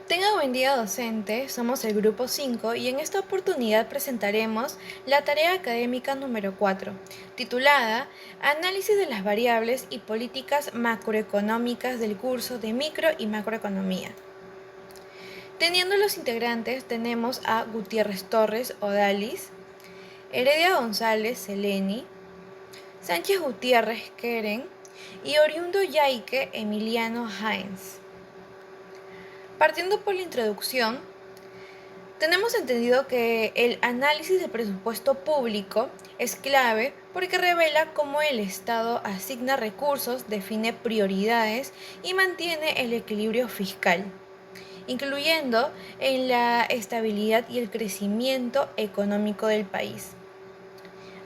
Tenga buen día docente, somos el grupo 5 y en esta oportunidad presentaremos la tarea académica número 4, titulada Análisis de las variables y políticas macroeconómicas del curso de micro y macroeconomía. Teniendo los integrantes tenemos a Gutiérrez Torres Odalis, Heredia González Seleni, Sánchez Gutiérrez Keren y oriundo Yaique Emiliano Hines. Partiendo por la introducción, tenemos entendido que el análisis del presupuesto público es clave porque revela cómo el Estado asigna recursos, define prioridades y mantiene el equilibrio fiscal, incluyendo en la estabilidad y el crecimiento económico del país.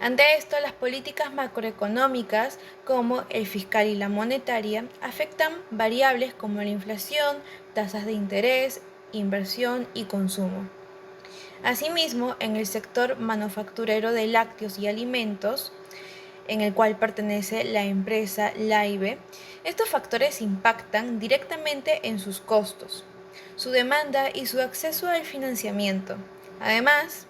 Ante esto, las políticas macroeconómicas, como el fiscal y la monetaria, afectan variables como la inflación, tasas de interés, inversión y consumo. Asimismo, en el sector manufacturero de lácteos y alimentos, en el cual pertenece la empresa Laibe, estos factores impactan directamente en sus costos, su demanda y su acceso al financiamiento. Además,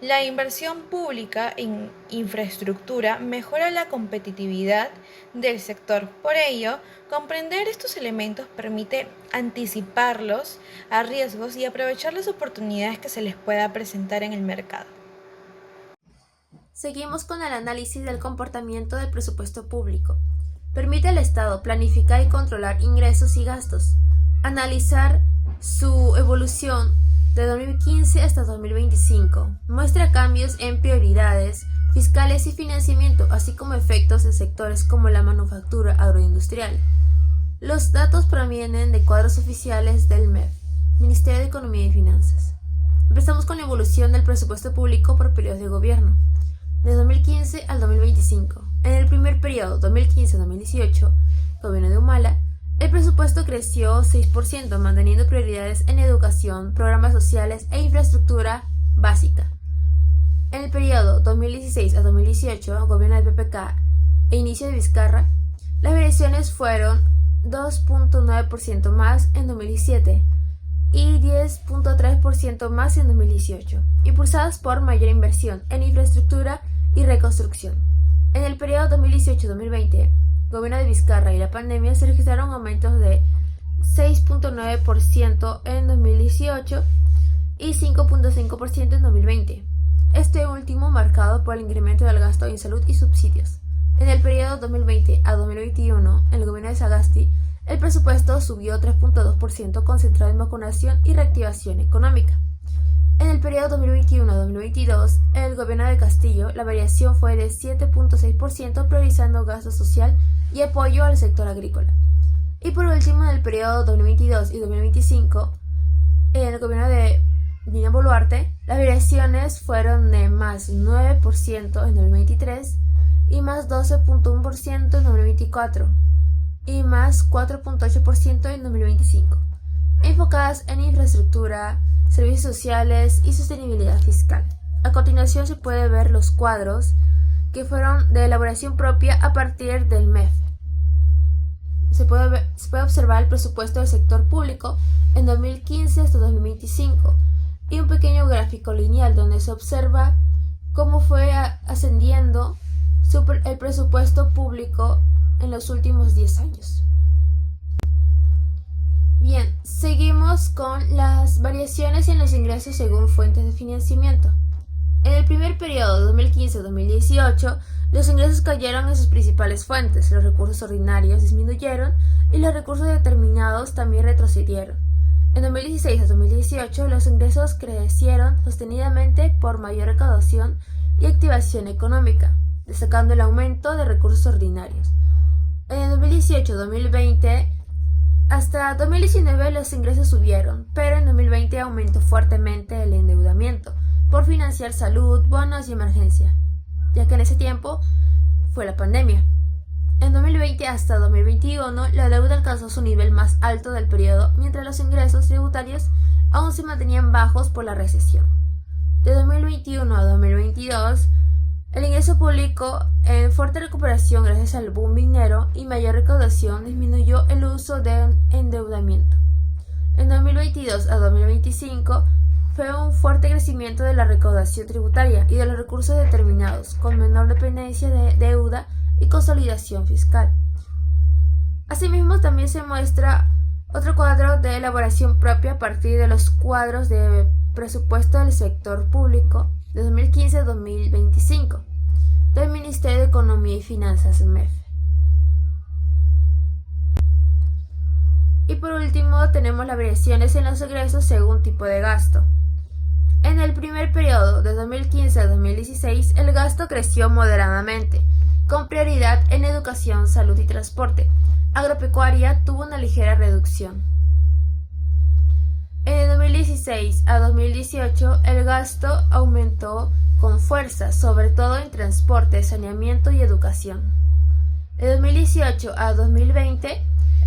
la inversión pública en infraestructura mejora la competitividad del sector. Por ello, comprender estos elementos permite anticiparlos a riesgos y aprovechar las oportunidades que se les pueda presentar en el mercado. Seguimos con el análisis del comportamiento del presupuesto público. Permite al Estado planificar y controlar ingresos y gastos, analizar su evolución de 2015 hasta 2025. Muestra cambios en prioridades fiscales y financiamiento, así como efectos en sectores como la manufactura agroindustrial. Los datos provienen de cuadros oficiales del MEF, Ministerio de Economía y Finanzas. Empezamos con la evolución del presupuesto público por periodos de gobierno, de 2015 al 2025. En el primer periodo, 2015-2018, gobierno de Humala, el presupuesto creció 6%, manteniendo prioridades en educación, programas sociales e infraestructura básica. En el periodo 2016 a 2018, gobierno de PPK e inicio de Vizcarra, las variaciones fueron 2.9% más en 2017 y 10.3% más en 2018, impulsadas por mayor inversión en infraestructura y reconstrucción. En el periodo 2018-2020, gobierno de Vizcarra y la pandemia, se registraron aumentos de 6.9% en 2018 y 5.5% en 2020. Este último marcado por el incremento del gasto en salud y subsidios. En el periodo 2020 a 2021, en el gobierno de Sagasti, el presupuesto subió 3.2%, concentrado en vacunación y reactivación económica. En el periodo 2021-2022, en el gobierno de Castillo, la variación fue de 7.6%, priorizando gasto social y apoyo al sector agrícola. Y por último, en el periodo 2022 y 2025, en el gobierno de Dina Boluarte, las variaciones fueron de más 9% en 2023 y más 12.1% en 2024 y más 4.8% en 2025, enfocadas en infraestructura, servicios sociales y sostenibilidad fiscal. A continuación se puede ver los cuadros que fueron de elaboración propia a partir del MEF. Se puede observar el presupuesto del sector público en 2015 hasta 2025 y un pequeño gráfico lineal donde se observa cómo fue ascendiendo el presupuesto público en los últimos 10 años. Bien, seguimos con las variaciones en los ingresos según fuentes de financiamiento. En el primer periodo 2015-2018, los ingresos cayeron en sus principales fuentes, los recursos ordinarios disminuyeron y los recursos determinados también retrocedieron. En 2016 a 2018, los ingresos crecieron sostenidamente por mayor recaudación y activación económica, destacando el aumento de recursos ordinarios. En 2018-2020, hasta 2019 los ingresos subieron, pero en 2020 aumentó fuertemente el endeudamiento por financiar salud, bonos y emergencia, ya que en ese tiempo fue la pandemia. En 2020 hasta 2021, la deuda alcanzó su nivel más alto del periodo, mientras los ingresos tributarios aún se mantenían bajos por la recesión. De 2021 a 2022, el ingreso público, en fuerte recuperación gracias al boom minero y mayor recaudación, disminuyó el uso de endeudamiento. En 2022 2022 a 2025 fue un fuerte crecimiento de la recaudación tributaria y de los recursos determinados, con menor dependencia de deuda y consolidación fiscal. Asimismo, también se muestra otro cuadro de elaboración propia a partir de los cuadros de presupuesto del sector público de 2015 a 2025 del Ministerio de Economía y Finanzas, MEF. Y por último, tenemos las variaciones en los egresos según tipo de gasto. En el primer periodo, de 2015 a 2016, el gasto creció moderadamente, con prioridad en educación, salud y transporte. Agropecuaria tuvo una ligera reducción. En el 2016 a 2018, el gasto aumentó con fuerza, sobre todo en transporte, saneamiento y educación. De 2018 a 2020,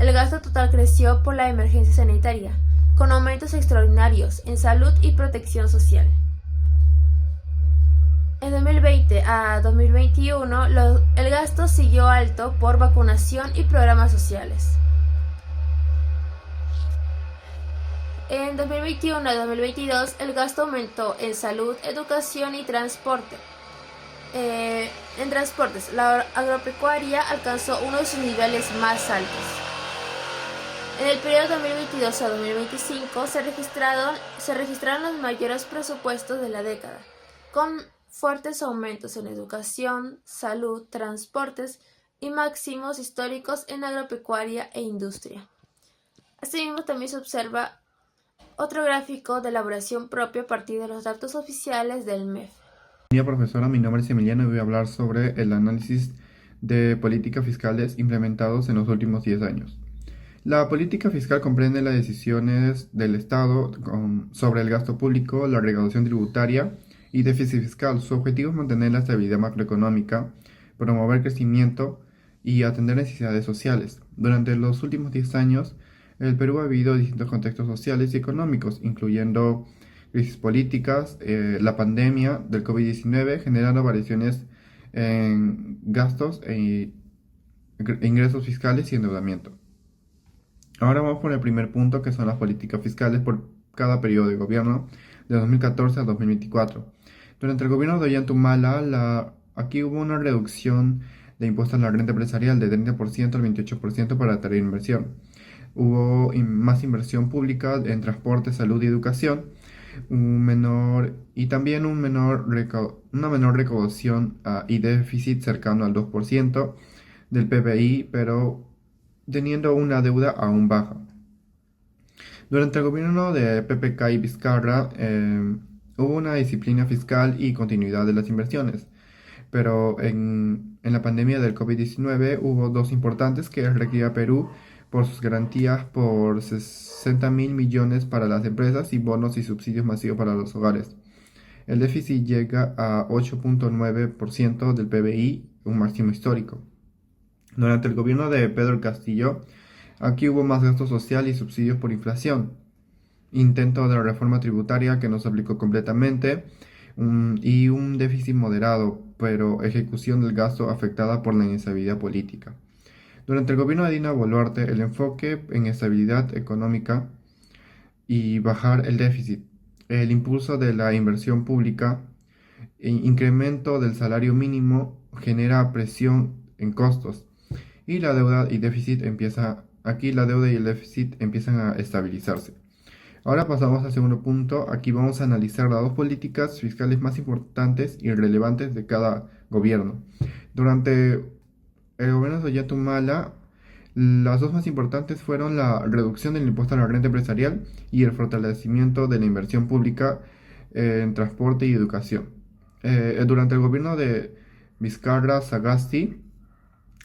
el gasto total creció por la emergencia sanitaria, con aumentos extraordinarios en salud y protección social. En 2020 a 2021, el gasto siguió alto por vacunación y programas sociales. En 2021 a 2022, el gasto aumentó en salud, educación y transporte. En transportes, la agropecuaria alcanzó uno de sus niveles más altos. En el periodo 2022 a 2025 se registraron los mayores presupuestos de la década, con fuertes aumentos en educación, salud, transportes y máximos históricos en agropecuaria e industria. Asimismo, también se observa otro gráfico de elaboración propia a partir de los datos oficiales del MEF. Buen día, profesora, mi nombre es Emiliano y voy a hablar sobre el análisis de políticas fiscales implementados en los últimos 10 años. La política fiscal comprende las decisiones del Estado sobre el gasto público, la recaudación tributaria y déficit fiscal. Su objetivo es mantener la estabilidad macroeconómica, promover crecimiento y atender necesidades sociales. Durante los últimos 10 años, el Perú ha vivido distintos contextos sociales y económicos, incluyendo crisis políticas, la pandemia del COVID-19, generando variaciones en gastos e ingresos fiscales y endeudamiento. Ahora vamos por el primer punto, que son las políticas fiscales por cada periodo de gobierno, de 2014 a 2024. Durante el gobierno de Ollanta aquí hubo una reducción de impuestos a la renta empresarial de 30% al 28% para atraer inversión. Hubo más inversión pública en transporte, salud y educación, una menor recaudación y déficit cercano al 2% del PBI, pero teniendo una deuda aún baja. Durante el gobierno de PPK y Vizcarra hubo una disciplina fiscal y continuidad de las inversiones, pero en la pandemia del COVID-19 hubo dos importantes que requería Perú por sus garantías por 60.000 millones para las empresas y bonos y subsidios masivos para los hogares. El déficit llega a 8.9% del PBI, un máximo histórico. Durante el gobierno de Pedro Castillo, aquí hubo más gasto social y subsidios por inflación, intento de reforma tributaria que no se aplicó completamente y un déficit moderado, pero ejecución del gasto afectada por la inestabilidad política. Durante el gobierno de Dina Boluarte, el enfoque en estabilidad económica y bajar el déficit, el impulso de la inversión pública, incremento del salario mínimo genera presión en costos. Y la deuda y déficit la deuda y el déficit empiezan a estabilizarse. Ahora pasamos al segundo punto. Aquí vamos a analizar las dos políticas fiscales más importantes y relevantes de cada gobierno. Durante el gobierno de Ollanta Humala, las dos más importantes fueron la reducción del impuesto a la renta empresarial y el fortalecimiento de la inversión pública en transporte y educación. Durante el gobierno de Vizcarra Sagasti,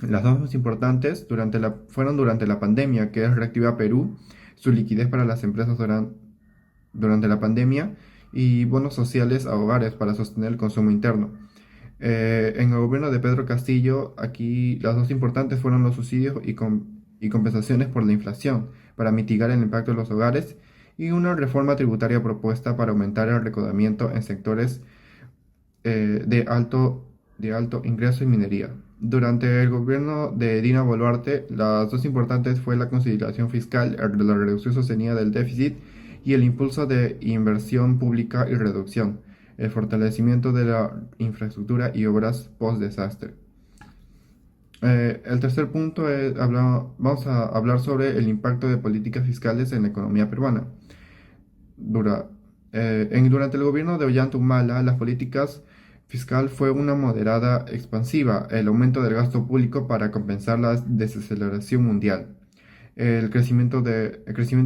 las dos más importantes fueron durante la pandemia, que es Reactiva Perú, su liquidez para las empresas durante la pandemia y bonos sociales a hogares para sostener el consumo interno. En el gobierno de Pedro Castillo, aquí las dos importantes fueron los subsidios y compensaciones por la inflación para mitigar el impacto de los hogares y una reforma tributaria propuesta para aumentar el recaudamiento en sectores de alto ingreso y minería. Durante el gobierno de Dina Boluarte, las dos importantes fue la consolidación fiscal, la reducción sostenida del déficit y el impulso de inversión pública y reducción, el fortalecimiento de la infraestructura y obras post-desastre. El tercer punto es, vamos a hablar sobre el impacto de políticas fiscales en la economía peruana. Durante el gobierno de Ollanta Humala, las políticas fiscal fue una moderada expansiva, el aumento del gasto público para compensar la desaceleración mundial, el crecimiento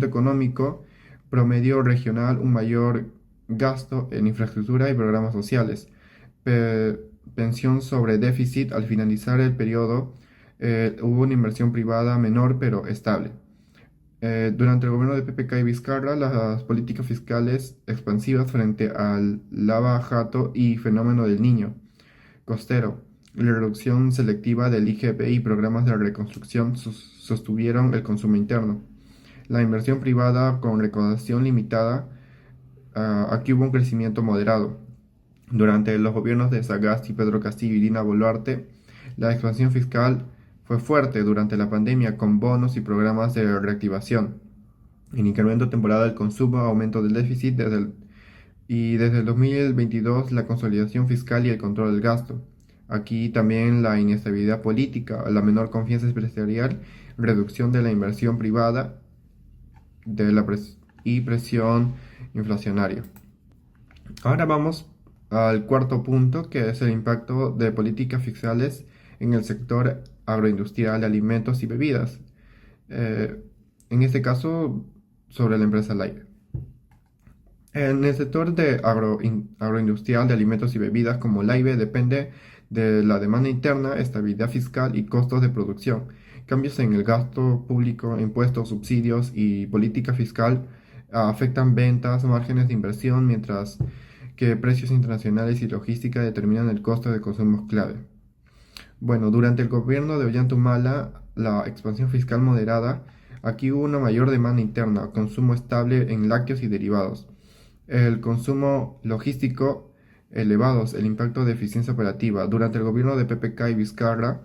económico, promedio regional, un mayor gasto en infraestructura y programas sociales, pensión sobre déficit. Al finalizar el periodo, hubo una inversión privada menor pero estable. Durante el gobierno de PPK y Vizcarra, las políticas fiscales expansivas frente al lava jato y fenómeno del Niño costero, la reducción selectiva del IGP y programas de reconstrucción sostuvieron el consumo interno. La inversión privada con recaudación limitada, aquí hubo un crecimiento moderado. Durante los gobiernos de Sagasti, Pedro Castillo y Dina Boluarte, la expansión fiscal fue fuerte durante la pandemia con bonos y programas de reactivación. El incremento temporal del consumo, aumento del déficit desde el 2022 la consolidación fiscal y el control del gasto. Aquí también la inestabilidad política, la menor confianza empresarial, reducción de la inversión privada y presión inflacionaria. Ahora vamos al cuarto punto, que es el impacto de políticas fiscales en el sector agroindustrial de alimentos y bebidas. En este caso, sobre la empresa Laibe. En el sector de agroindustrial de alimentos y bebidas como Laibe depende de la demanda interna, estabilidad fiscal y costos de producción. Cambios en el gasto público, impuestos, subsidios y política fiscal afectan ventas, márgenes de inversión, mientras que precios internacionales y logística determinan el costo de consumo clave. Bueno, durante el gobierno de Ollanta Humala, la expansión fiscal moderada, aquí hubo una mayor demanda interna, consumo estable en lácteos y derivados. El consumo logístico elevados, el impacto de eficiencia operativa. Durante el gobierno de PPK y Vizcarra,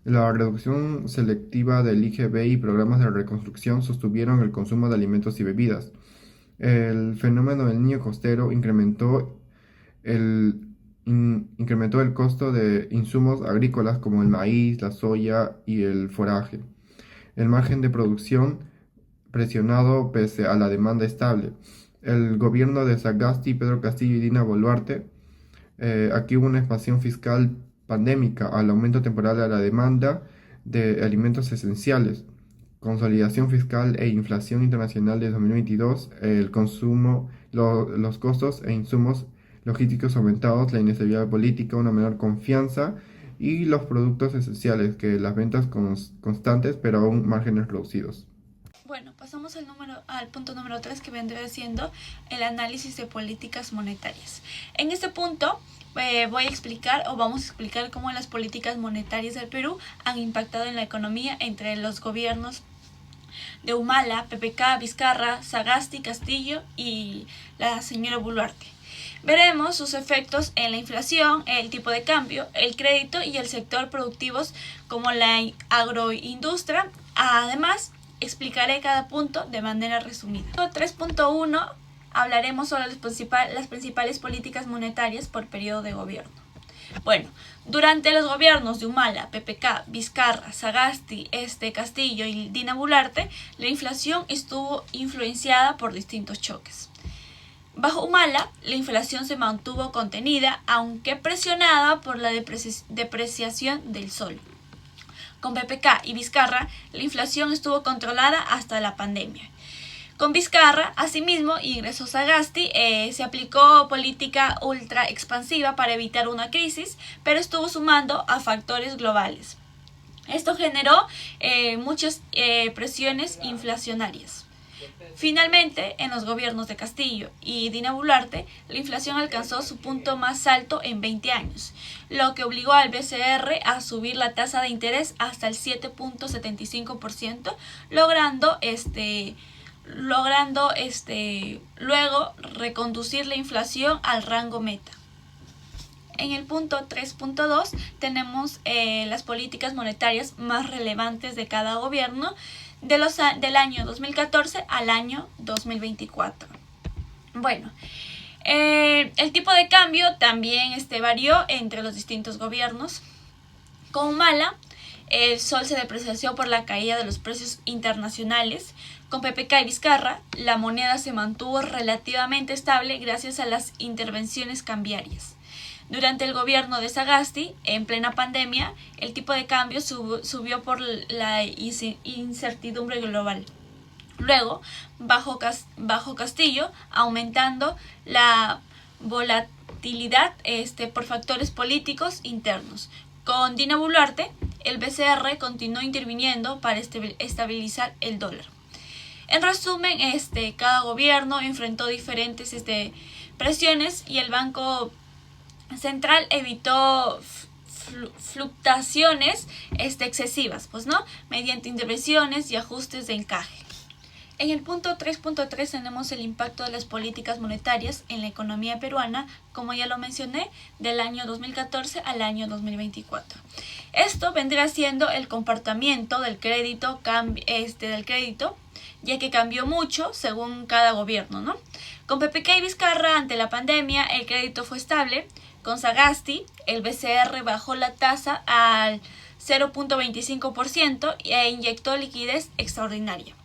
la reducción selectiva del IGB y programas de reconstrucción sostuvieron el consumo de alimentos y bebidas. El fenómeno del Niño costero incrementó el costo de insumos agrícolas como el maíz, la soya y el forraje. El margen de producción presionado pese a la demanda estable. El gobierno de Sagasti, Pedro Castillo y Dina Boluarte, aquí hubo una expansión fiscal pandémica al aumento temporal de la demanda de alimentos esenciales, consolidación fiscal e inflación internacional de 2022, el consumo, los costos e insumos logísticos aumentados, la inestabilidad política, una menor confianza y los productos esenciales, que las ventas constantes pero aún márgenes reducidos. Bueno, pasamos al punto número 3, que vendría siendo el análisis de políticas monetarias. En este punto vamos a explicar cómo las políticas monetarias del Perú han impactado en la economía entre los gobiernos de Humala, PPK, Vizcarra, Sagasti, Castillo y la señora Boluarte. Veremos sus efectos en la inflación, el tipo de cambio, el crédito y el sector productivos como la agroindustria. Además, explicaré cada punto de manera resumida. 3.1 hablaremos sobre las principales políticas monetarias por periodo de gobierno. Bueno, durante los gobiernos de Humala, PPK, Vizcarra, Sagasti, Castillo y Dina Boluarte, la inflación estuvo influenciada por distintos choques. Bajo Humala, la inflación se mantuvo contenida, aunque presionada por la depreciación del sol. Con PPK y Vizcarra, la inflación estuvo controlada hasta la pandemia. Con Vizcarra, asimismo, ingresó Sagasti, se aplicó política ultra expansiva para evitar una crisis, pero estuvo sumando a factores globales. Esto generó muchas presiones inflacionarias. Finalmente, en los gobiernos de Castillo y Dina Boluarte, la inflación alcanzó su punto más alto en 20 años, lo que obligó al BCR a subir la tasa de interés hasta el 7.75%, logrando luego reconducir la inflación al rango meta. En el punto 3.2 tenemos las políticas monetarias más relevantes de cada gobierno, del año 2014 al año 2024. Bueno, el tipo de cambio también varió entre los distintos gobiernos. Con Humala, el sol se depreció por la caída de los precios internacionales. Con PPK y Vizcarra, la moneda se mantuvo relativamente estable gracias a las intervenciones cambiarias. Durante el gobierno de Sagasti, en plena pandemia, el tipo de cambio subió por la incertidumbre global. Luego, bajo Castillo, aumentando la volatilidad por factores políticos internos. Con Dina Boluarte, el BCR continuó interviniendo para estabilizar el dólar. En resumen, cada gobierno enfrentó diferentes presiones y el Banco Central evitó fluctuaciones excesivas, pues no, mediante intervenciones y ajustes de encaje. En el punto 3.3 tenemos el impacto de las políticas monetarias en la economía peruana, como ya lo mencioné, del año 2014 al año 2024. Esto vendrá siendo el comportamiento del crédito, ya que cambió mucho según cada gobierno, ¿no? Con PPK y Vizcarra, ante la pandemia, el crédito fue estable. Con Sagasti, el BCR bajó la tasa al 0.25% e inyectó liquidez extraordinaria.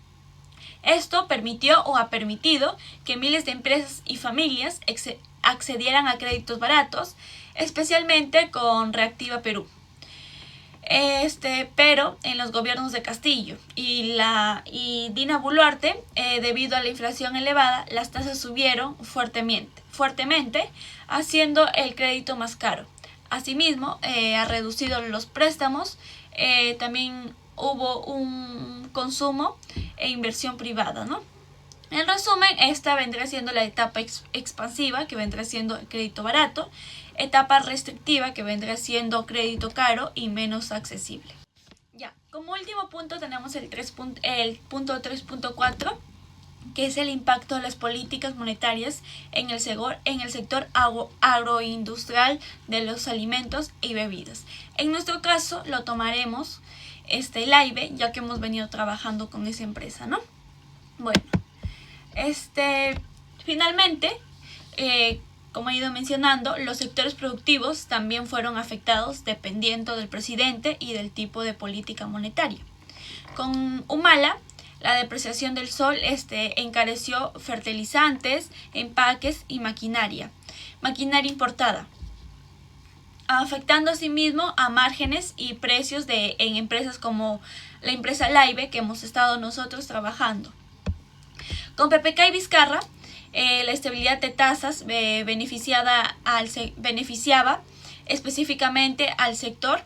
Esto permitió o ha permitido que miles de empresas y familias accedieran a créditos baratos, especialmente con Reactiva Perú. Pero en los gobiernos de Castillo y Dina Boluarte, debido a la inflación elevada, las tasas subieron fuertemente, haciendo el crédito más caro. Asimismo, ha reducido los préstamos, también hubo un consumo e inversión privada, ¿no? En resumen, esta vendrá siendo la etapa expansiva, que vendrá siendo el crédito barato, etapa restrictiva, que vendrá siendo crédito caro y menos accesible. Ya, como último punto tenemos el punto 3.4, que es el impacto de las políticas monetarias en el sector agroindustrial de los alimentos y bebidas. En nuestro caso lo tomaremos Laibe, ya que hemos venido trabajando con esa empresa, ¿no? Bueno, finalmente, como he ido mencionando, los sectores productivos también fueron afectados dependiendo del presidente y del tipo de política monetaria. Con Humala, la depreciación del sol encareció fertilizantes, empaques y maquinaria importada, afectando asimismo a márgenes y precios en empresas como la empresa Laibe, que hemos estado nosotros trabajando. Con PPK y Vizcarra, la estabilidad de tasas beneficiaba específicamente al sector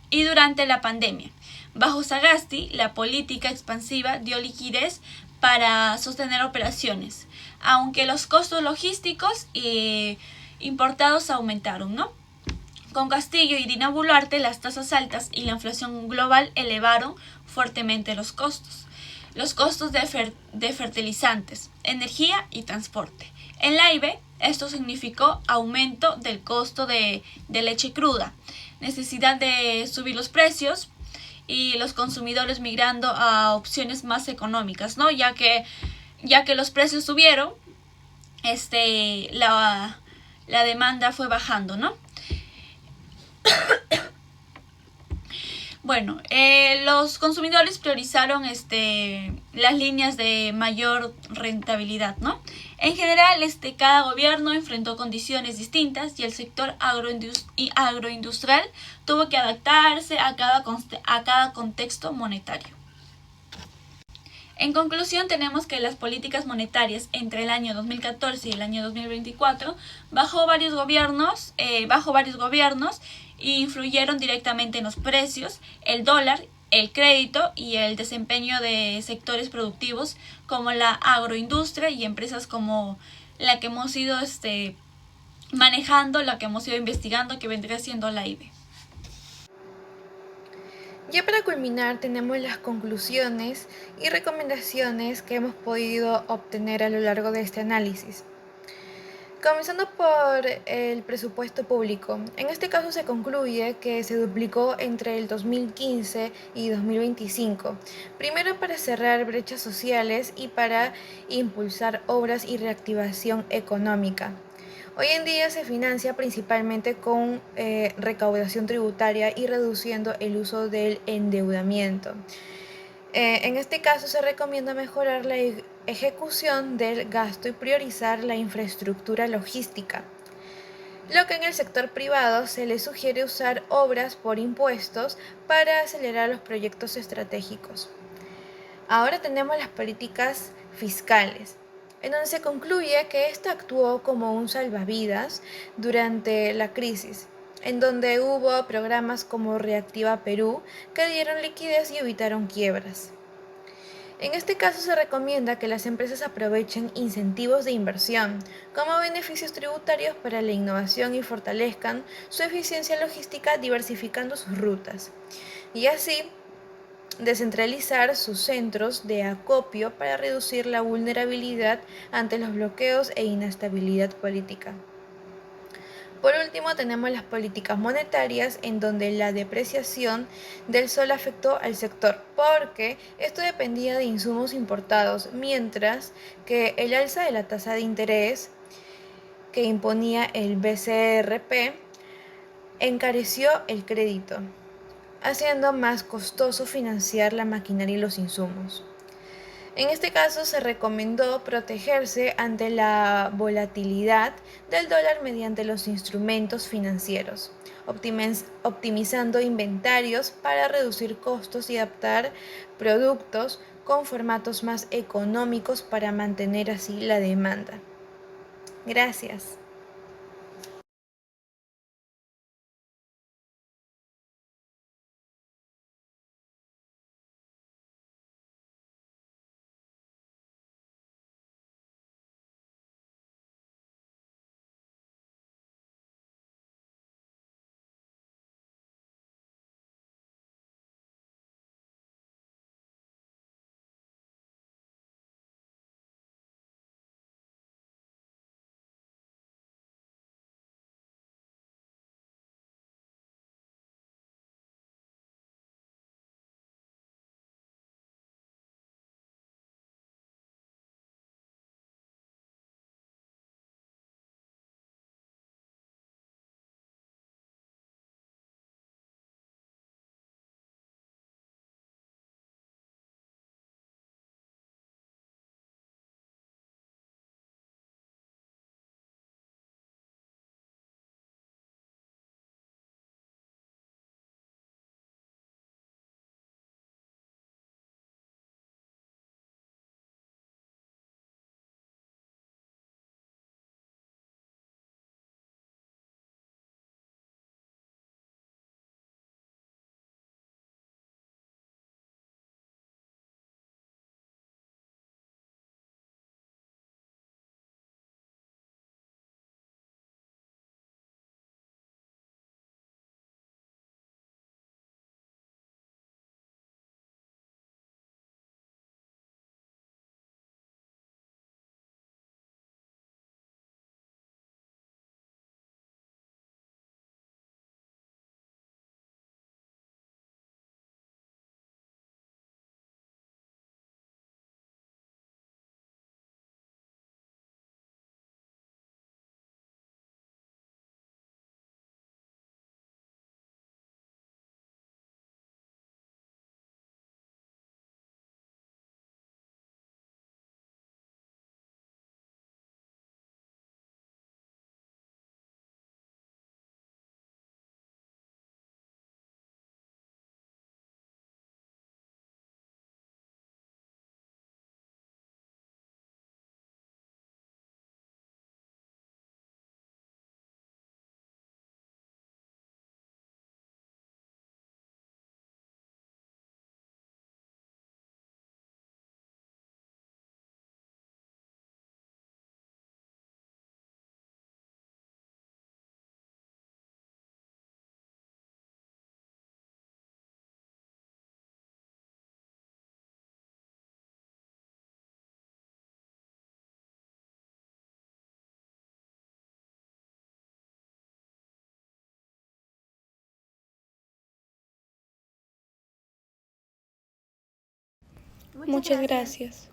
y durante la pandemia. Bajo Sagasti, la política expansiva dio liquidez para sostener operaciones, aunque los costos logísticos importados aumentaron, ¿no? Con Castillo y Dina Boluarte, las tasas altas y la inflación global elevaron fuertemente los costos. Los costos de fertilizantes, energía y transporte. En Laibe, esto significó aumento del costo de leche cruda, necesidad de subir los precios y los consumidores migrando a opciones más económicas, ¿no? Ya que los precios subieron, la demanda fue bajando, ¿no? Bueno, los consumidores priorizaron las líneas de mayor rentabilidad, ¿no? En general, cada gobierno enfrentó condiciones distintas y el sector agroindustrial tuvo que adaptarse a cada contexto monetario. En conclusión, tenemos que las políticas monetarias entre el año 2014 y el año 2024 bajo varios gobiernos influyeron directamente en los precios, el dólar, el crédito y el desempeño de sectores productivos como la agroindustria y empresas como la que hemos ido manejando, la que hemos ido investigando, que vendría siendo la IBE. Ya para culminar tenemos las conclusiones y recomendaciones que hemos podido obtener a lo largo de este análisis. Comenzando por el presupuesto público. En este caso se concluye que se duplicó entre el 2015 y 2025, primero para cerrar brechas sociales y para impulsar obras y reactivación económica. Hoy en día se financia principalmente con recaudación tributaria y reduciendo el uso del endeudamiento. En este caso se recomienda mejorar la ejecución del gasto y priorizar la infraestructura logística. Lo que en el sector privado se le sugiere usar obras por impuestos para acelerar los proyectos estratégicos. Ahora tenemos las políticas fiscales, en donde se concluye que ésta actuó como un salvavidas durante la crisis, en donde hubo programas como Reactiva Perú que dieron liquidez y evitaron quiebras. En este caso se recomienda que las empresas aprovechen incentivos de inversión como beneficios tributarios para la innovación y fortalezcan su eficiencia logística diversificando sus rutas. Y así descentralizar sus centros de acopio para reducir la vulnerabilidad ante los bloqueos e inestabilidad política. Por último, tenemos las políticas monetarias, en donde la depreciación del sol afectó al sector, porque esto dependía de insumos importados, mientras que el alza de la tasa de interés que imponía el BCRP encareció el crédito, haciendo más costoso financiar la maquinaria y los insumos. En este caso se recomendó protegerse ante la volatilidad del dólar mediante los instrumentos financieros, optimizando inventarios para reducir costos y adaptar productos con formatos más económicos para mantener así la demanda. Gracias. Muchas gracias.